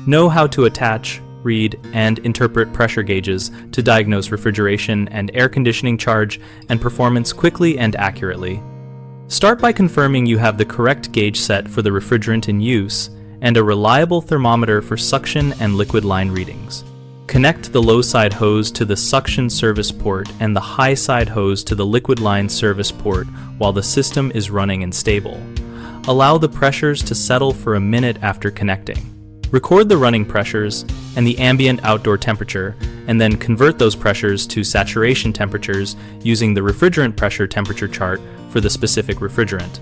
Know how to attach, read, and interpret pressure gauges to diagnose refrigeration and air conditioning charge and performance quickly and accurately. Start by confirming you have the correct gauge set for the refrigerant in use and a reliable thermometer for suction and liquid line readings. Connect the low side hose to the suction service port and the high side hose to the liquid line service port while the system is running and stable. Allow the pressures to settle for a minute after connecting. Record the running pressures and the ambient outdoor temperature, and then convert those pressures to saturation temperatures using the refrigerant pressure temperature chart for the specific refrigerant.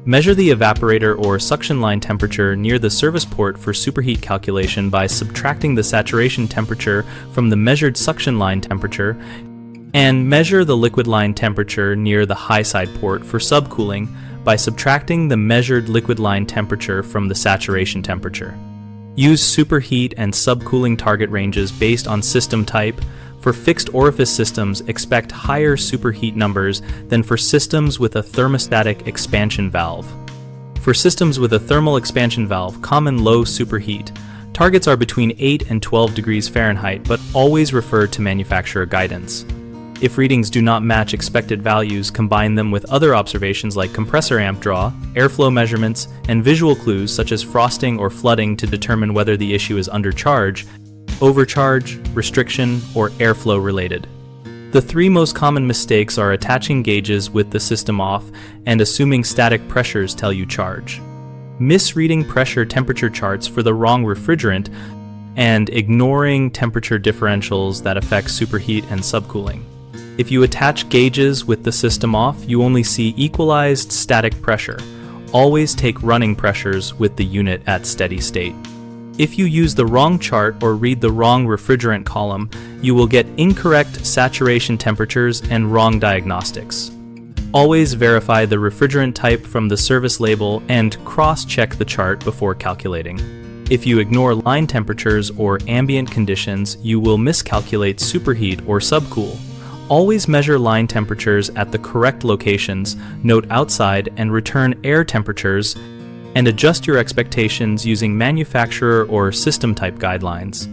Measure the evaporator or suction line temperature near the service port for superheat calculation by subtracting the saturation temperature from the measured suction line temperature, and measure the liquid line temperature near the high side port for subcooling by subtracting the measured liquid line temperature from the saturation temperature. Use superheat and subcooling target ranges based on system type. For fixed orifice systems, expect higher superheat numbers than for systems with a thermostatic expansion valve. For systems with a thermal expansion valve, common low superheat. Targets are between 8 and 12 degrees Fahrenheit, but always refer to manufacturer guidance. If readings do not match expected values, combine them with other observations like compressor amp draw, airflow measurements, and visual clues such as frosting or flooding to determine whether the issue is undercharge, overcharge, restriction, or airflow related. The three most common mistakes are attaching gauges with the system off and assuming static pressures tell you charge, misreading pressure temperature charts for the wrong refrigerant, and ignoring temperature differentials that affect superheat and subcooling. If you attach gauges with the system off, you only see equalized static pressure. Always take running pressures with the unit at steady state. If you use the wrong chart or read the wrong refrigerant column, you will get incorrect saturation temperatures and wrong diagnostics. Always verify the refrigerant type from the service label and cross-check the chart before calculating. If you ignore line temperatures or ambient conditions, you will miscalculate superheat or subcool. Always measure line temperatures at the correct locations, note outside and return air temperatures, and adjust your expectations using manufacturer or system type guidelines.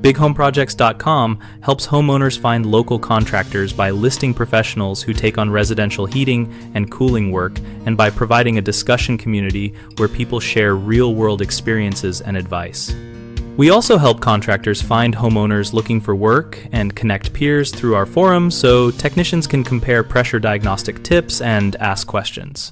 BigHomeProjects.com helps homeowners find local contractors by listing professionals who take on residential heating and cooling work, and by providing a discussion community where people share real-world experiences and advice. We also help contractors find homeowners looking for work and connect peers through our forum so technicians can compare pressure diagnostic tips and ask questions.